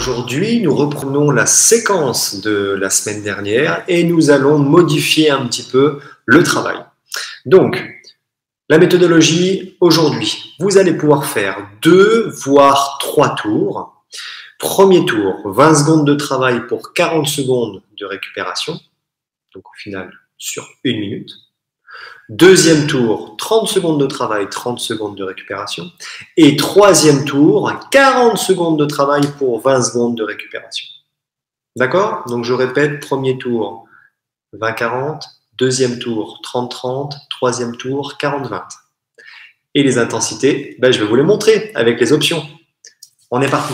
Aujourd'hui, nous reprenons la séquence de la semaine dernière et nous allons modifier un petit peu le travail. Donc, la méthodologie aujourd'hui, vous allez pouvoir faire 2 voire 3 tours. Premier tour, 20 secondes de travail pour 40 secondes de récupération, donc au final sur 1 minute. Deuxième tour, 30 secondes de travail, 30 secondes de récupération. Et troisième tour, 40 secondes de travail pour 20 secondes de récupération. D'accord? Donc je répète, premier tour, 20-40, deuxième tour, 30-30, troisième tour, 40-20. Et les intensités, je vais vous les montrer avec les options. On est parti.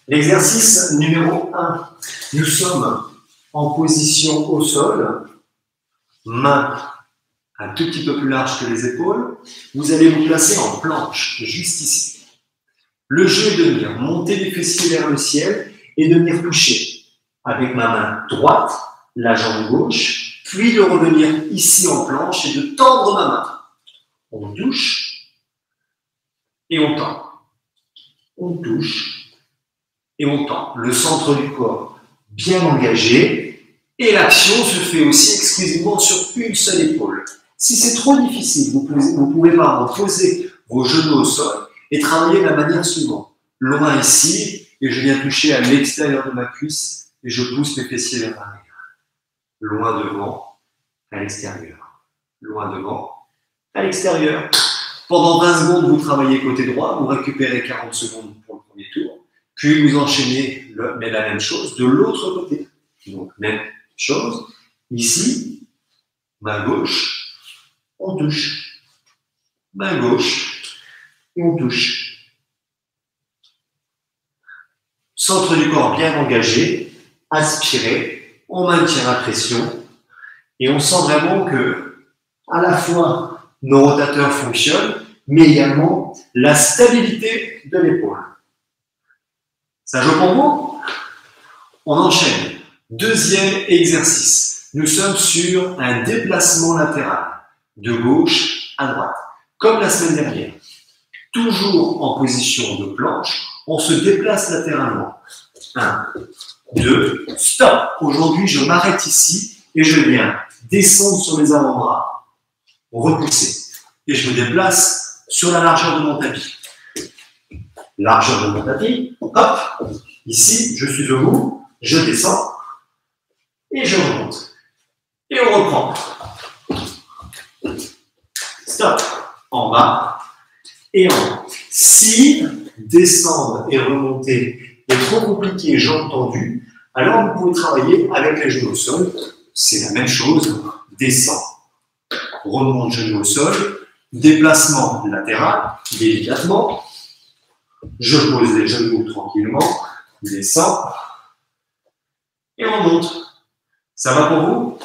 L'exercice numéro 1. Nous sommes en position au sol, mains un tout petit peu plus larges que les épaules. Vous allez vous placer en planche, juste ici. Le jeu est de venir monter les fessiers vers le ciel et de venir toucher avec ma main droite, la jambe gauche, puis de revenir ici en planche et de tendre ma main. On touche et on tend. On touche et on tend. Le centre du corps bien engagé. Et l'action se fait aussi exclusivement sur une seule épaule. Si c'est trop difficile, vous pouvez poser vos genoux au sol et travailler de la manière suivante. Loin ici, et je viens toucher à l'extérieur de ma cuisse et je pousse mes fessiers vers l'arrière. Loin devant, à l'extérieur. Loin devant, à l'extérieur. Pendant 20 secondes, vous travaillez côté droit, vous récupérez 40 secondes pour le premier tour, puis vous enchaînez mais la même chose de l'autre côté. Donc, même chose, ici, main gauche, on touche, main gauche, et on touche. Centre du corps bien engagé, aspiré, on maintient la pression, et on sent vraiment que, à la fois, nos rotateurs fonctionnent, mais également la stabilité de l'épaule. Ça joue pour vous? On enchaîne. Deuxième exercice, nous sommes sur un déplacement latéral, de gauche à droite, comme la semaine dernière. Toujours en position de planche, on se déplace latéralement. 1, 2, stop. Aujourd'hui, je m'arrête ici et je viens descendre sur mes avant-bras, repousser. Et je me déplace sur la largeur de mon tapis. Largeur de mon tapis, hop, ici, je suis debout, je descends. Et je remonte. Et on reprend. Stop. En bas. Et en haut. Si descendre et remonter est trop compliqué, jambes tendues, alors vous pouvez travailler avec les genoux au sol. C'est la même chose. Descend. Remonte genoux au sol. Déplacement latéral, délicatement. Je pose les genoux tranquillement. Descend. Et remonte. Ça va pour vous?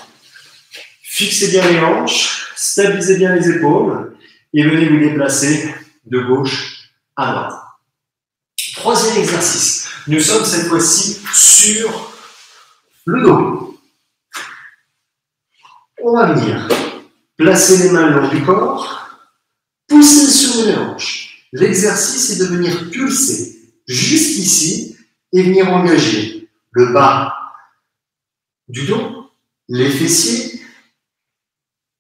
Fixez bien les hanches, stabilisez bien les épaules et venez vous déplacer de gauche à droite. Troisième exercice. Nous sommes cette fois-ci sur le dos. On va venir placer les mains le long du corps, pousser sur les hanches. L'exercice est de venir pulser juste ici et venir engager le bas du dos, les fessiers,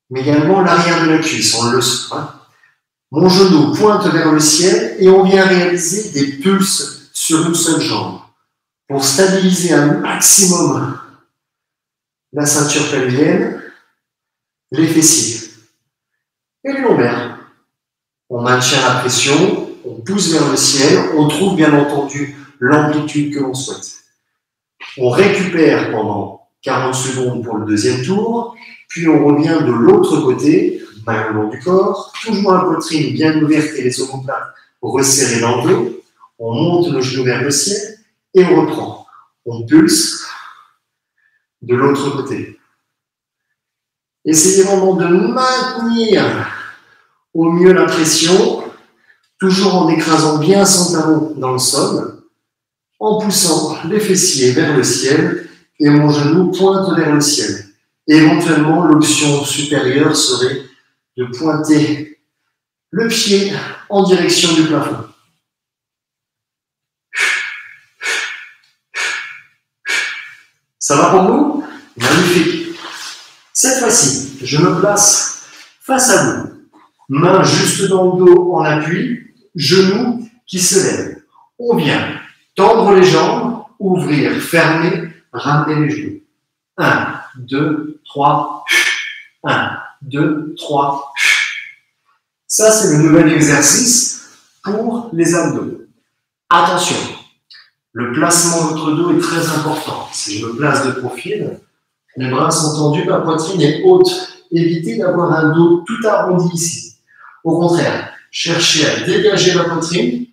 mais également l'arrière de la cuisse, on le sent. Mon genou pointe vers le ciel et on vient réaliser des pulses sur une seule jambe pour stabiliser un maximum la ceinture pelvienne, les fessiers et les lombaires. On maintient la pression, on pousse vers le ciel, on trouve bien entendu l'amplitude que l'on souhaite. On récupère pendant 40 secondes pour le deuxième tour, puis on revient de l'autre côté, main le long du corps, toujours la poitrine bien ouverte et les omoplates resserrées dans le dos, on monte le genou vers le ciel et on reprend. On pulse de l'autre côté. Essayez vraiment de maintenir au mieux la pression, toujours en écrasant bien son talon dans le sol, en poussant les fessiers vers le ciel, et mon genou pointe vers le ciel. Éventuellement, l'option supérieure serait de pointer le pied en direction du plafond. Ça va pour vous? Magnifique. Cette fois-ci, je me place face à vous. Main juste dans le dos en appui, genoux qui se lèvent. On vient tendre les jambes, ouvrir, fermer, ramener les genoux. 1, 2, 3. 1, 2, 3. Ça, c'est le nouvel exercice pour les abdos. Attention, le placement de votre dos est très important. Si je me place de profil, les bras sont tendus, ma poitrine est haute. Évitez d'avoir un dos tout arrondi ici. Au contraire, cherchez à dégager la poitrine,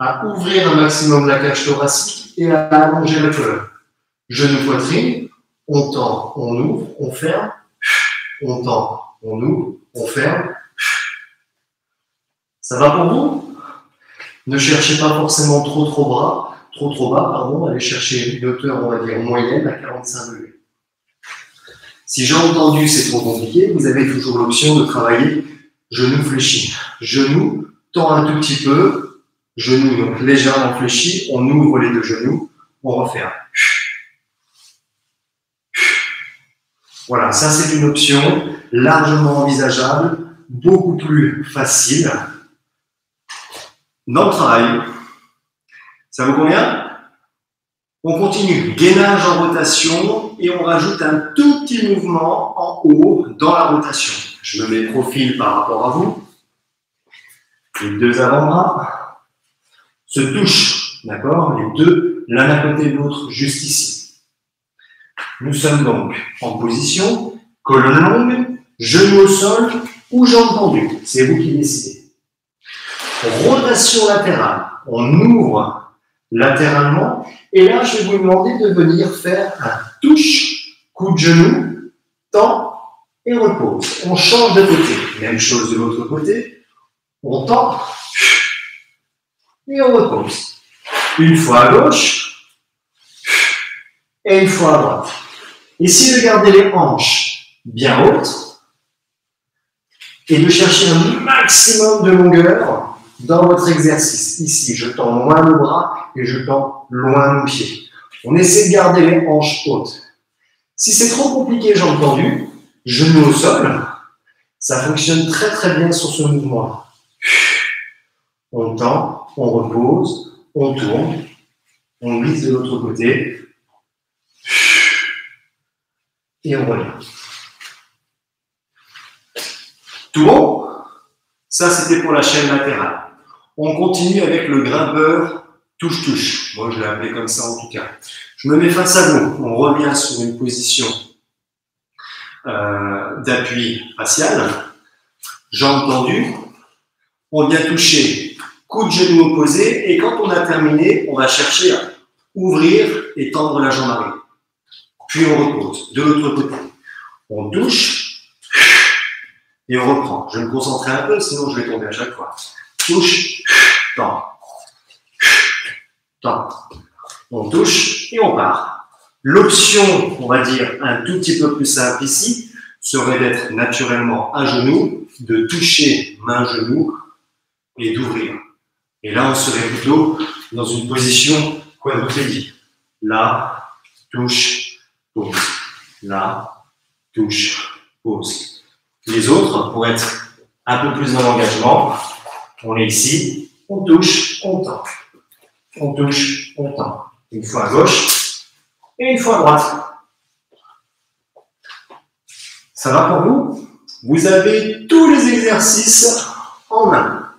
à ouvrir un maximum la cage thoracique et à allonger la colonne. Genou poitrine, on tend, on ouvre, on ferme, on tend, on ouvre, on ferme. Ça va pour vous? Ne cherchez pas forcément trop bas, pardon, allez chercher une hauteur, on va dire, moyenne à 45 degrés. Si j'ai entendu c'est trop compliqué, vous avez toujours l'option de travailler genou fléchi. Genou, tend un tout petit peu, genou donc légèrement fléchi, on ouvre les deux genoux, on referme. Voilà, ça c'est une option largement envisageable, beaucoup plus facile. Dans le travail, ça vous convient? On continue, gainage en rotation et on rajoute un tout petit mouvement en haut dans la rotation. Je me mets profil par rapport à vous. Les deux avant-bras se touchent, d'accord? Les deux, l'un à côté de l'autre, juste ici. Nous sommes donc en position, colonne longue, genou au sol ou jambes tendues. C'est vous qui décidez. Rotation latérale. On ouvre latéralement. Et là, je vais vous demander de venir faire un touche, coup de genou, tend et repose. On change de côté. Même chose de l'autre côté. On tend et on repose. Une fois à gauche et une fois à droite. Essayez de garder les hanches bien hautes et de chercher un maximum de longueur dans votre exercice. Ici, je tends loin le bras et je tends loin le pied. On essaie de garder les hanches hautes. Si c'est trop compliqué, jambes tendues, genoux au sol, ça fonctionne très très bien sur ce mouvement-là. On tend, on repose, on tourne, on glisse de l'autre côté et on revient. Tout bon? Ça, c'était pour la chaîne latérale. On continue avec le grimpeur touche-touche. Moi, je l'ai appelé comme ça en tout cas. Je me mets face à vous. On revient sur une position d'appui facial. Jambes tendues. On vient toucher coup de genou opposé. Et quand on a terminé, on va chercher à ouvrir et tendre la jambe arrière. Puis on repose de l'autre côté. On touche et on reprend. Je vais me concentrer un peu, sinon je vais tomber à chaque fois. Touche, tend, tend. On touche et on part. L'option, on va dire, un tout petit peu plus simple ici, serait d'être naturellement à genoux, de toucher main-genou et d'ouvrir. Et là, on serait plutôt dans une position quadrupédique. Là, touche, pose. Là, touche, pose. Les autres, pour être un peu plus dans l'engagement, on est ici, on touche, on tend. On touche, on tend. Une fois à gauche et une fois à droite. Ça va pour vous? Vous avez tous les exercices en main.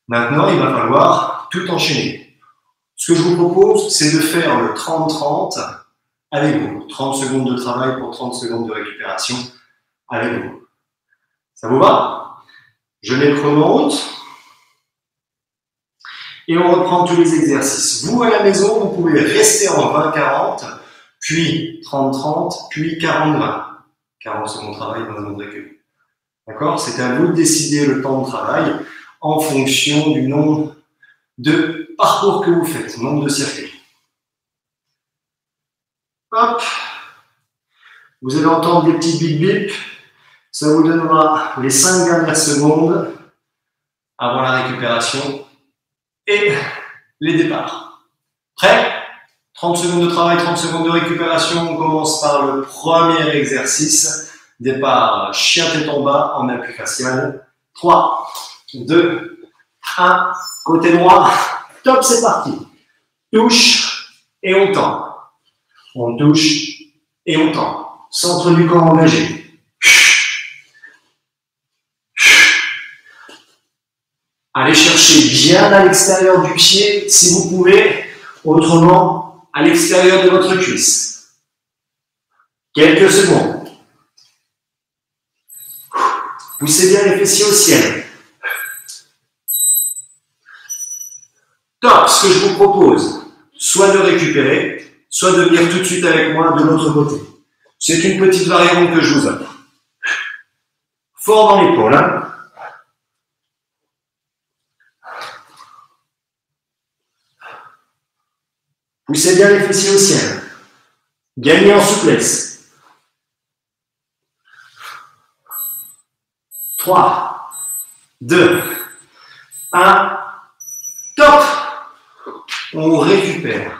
Maintenant, il va falloir tout enchaîner. Ce que je vous propose, c'est de faire le 30-30 avec vous. 30 secondes de travail pour 30 secondes de récupération avec vous. Ça vous va? Je mets le chrono en route. Et on reprend tous les exercices. Vous, à la maison, vous pouvez rester en 20-40, puis 30-30, puis 40-20. 40 secondes de travail, 20 secondes de récup. D'accord? C'est à vous de décider le temps de travail en fonction du nombre de parcours que vous faites, nombre de circuits. Hop! Vous allez entendre des petits bip bip. Ça vous donnera les 5 dernières secondes avant la récupération et les départs. Prêt? 30 secondes de travail, 30 secondes de récupération. On commence par le premier exercice. Départ, chien tête en bas en appui facial. 3, 2, 1. Côté droit. Top, c'est parti. Touche et on tend. On touche et on tend. Centre du corps engagé. Allez chercher bien à l'extérieur du pied si vous pouvez, autrement à l'extérieur de votre cuisse. Quelques secondes. Poussez bien les fessiers au ciel. Top, ce que je vous propose, soit de récupérer, soit de venir tout de suite avec moi de l'autre côté. C'est une petite variante que je vous offre. Fort dans l'épaule, hein. Poussez bien les fessiers au ciel. Gagnez en souplesse. 3, 2, 1. Top! On récupère.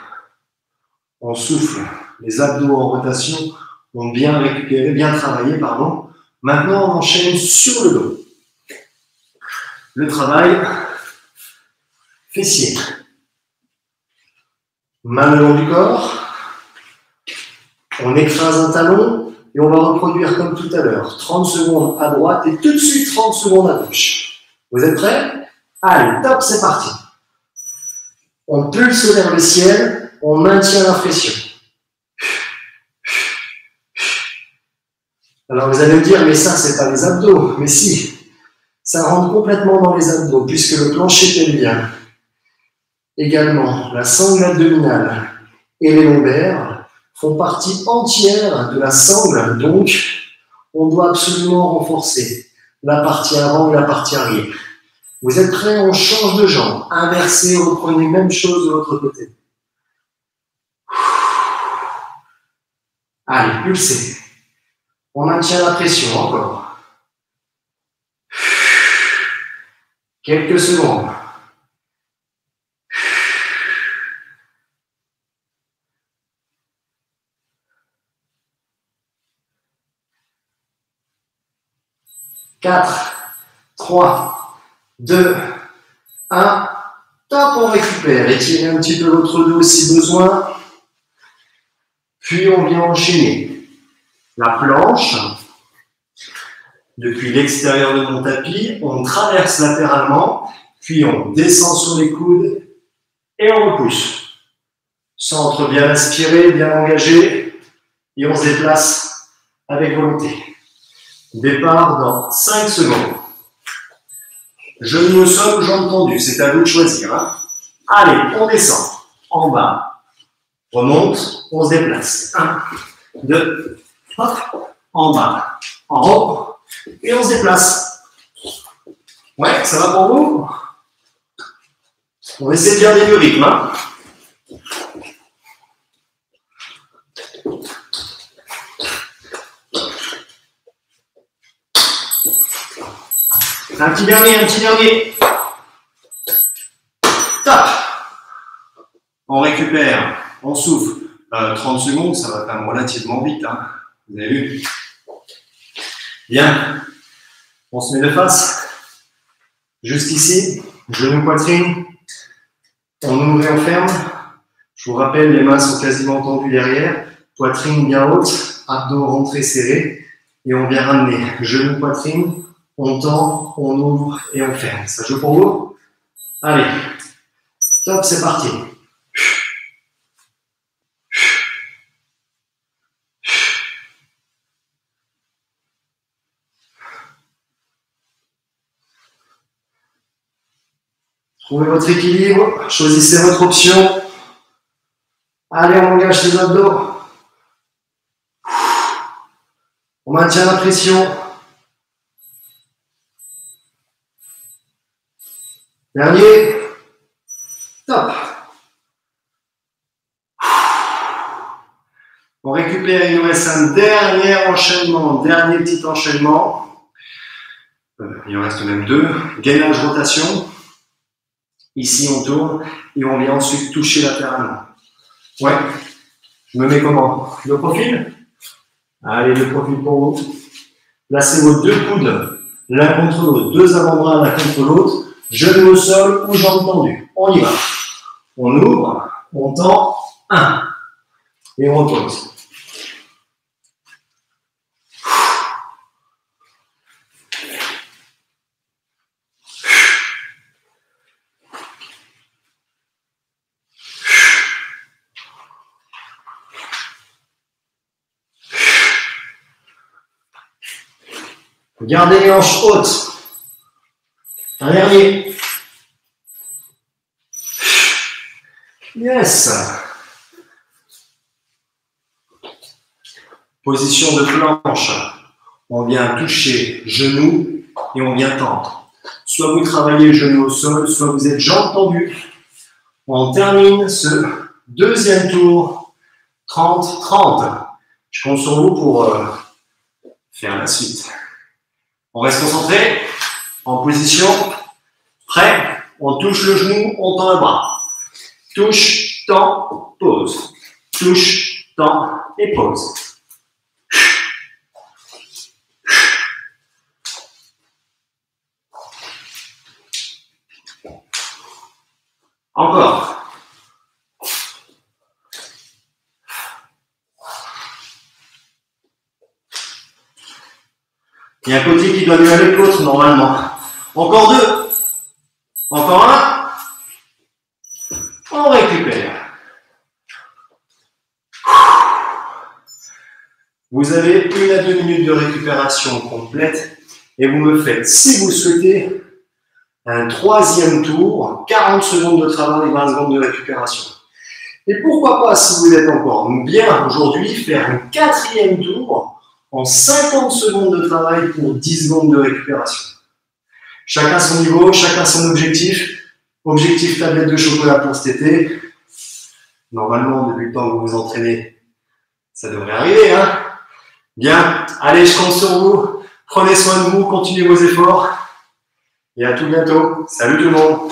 On souffle. Les abdos en rotation ont bien récupéré, bien travaillé, pardon. Maintenant, on enchaîne sur le dos. Le travail fessier. Main le long du corps. On écrase un talon et on va reproduire comme tout à l'heure. 30 secondes à droite et tout de suite 30 secondes à gauche. Vous êtes prêts? Allez, top, c'est parti. On pulse vers le ciel, on maintient la pression. Alors vous allez me dire, mais ça, c'est pas les abdos. Mais si, ça rentre complètement dans les abdos, puisque le plancher pelvien, également la sangle abdominale et les lombaires font partie entière de la sangle, donc on doit absolument renforcer la partie avant et la partie arrière. Vous êtes prêts? On change de jambe. Inversez, reprenez même chose de l'autre côté. Allez, pulsez. On maintient la pression, encore. Quelques secondes. Quatre, 3, 2, 1. Top, on récupère. Étirez un petit peu votre dos si besoin. Puis on vient enchaîner la planche. Depuis l'extérieur de mon tapis, on traverse latéralement, puis on descend sur les coudes et on repousse. Centre bien aspiré, bien engagé, et on se déplace avec volonté. Départ dans 5 secondes. Genou au sol, jambes tendues, c'est à vous de choisir. Hein. Allez, on descend. En bas, remonte, on se déplace. 1, 2, hop, en bas, en haut, et on se déplace. Ouais, ça va pour vous? On essaie de garder le rythme. Hein. Un petit dernier, un petit dernier. Top. On récupère, on souffle. 30 secondes, ça va quand même relativement vite. Hein. Vous avez vu? Bien. On se met de face. Juste ici, genou poitrine. On ouvre et on ferme. Je vous rappelle, les mains sont quasiment tendues derrière. Poitrine bien haute, abdos rentrés serrés. Et on vient ramener genou poitrine. On tend, on ouvre et on ferme. Ça joue pour vous? Allez, top, c'est parti. Trouvez votre équilibre, choisissez votre option. Allez, on engage les abdos. On maintient la pression. Dernier. Top. On récupère, il nous reste un dernier enchaînement, dernier petit enchaînement. Il en reste même 2. Gainage rotation. Ici, on tourne et on vient ensuite toucher latéralement. Ouais. Je me mets comment? De profil? Allez, de profil pour vous. Placez vos deux coudes l'un contre l'autre, deux avant-bras l'un contre l'autre, genoux au sol ou jambes tendues. On y va. On ouvre, on tend, 1. Et on repose. Gardez les hanches hautes. Un dernier. Yes. Position de planche. On vient toucher genou et on vient tendre. Soit vous travaillez le genou au sol, soit vous êtes jambes tendues. On termine ce deuxième tour 30-30. Je compte sur vous pour faire la suite. On reste concentré, en position, prêt, on touche le genou, on tend le bras. Touche, tend, pose. Touche, tend et pose. Encore. Il y a un côté qui doit mieux aller que l'autre normalement. Encore 2. Encore 1. On récupère. Vous avez 1 à 2 minutes de récupération complète et vous me faites, si vous le souhaitez, un 3e tour, 40 secondes de travail et 20 secondes de récupération. Et pourquoi pas, si vous êtes encore bien aujourd'hui, faire un 4e tour en 50 secondes de travail pour 10 secondes de récupération. Chacun son niveau, chacun son objectif. Objectif tablette de chocolat pour cet été. Normalement, depuis le temps que vous vous entraînez, ça devrait arriver, hein? Bien, allez, je compte sur vous. Prenez soin de vous, continuez vos efforts. Et à tout bientôt. Salut tout le monde!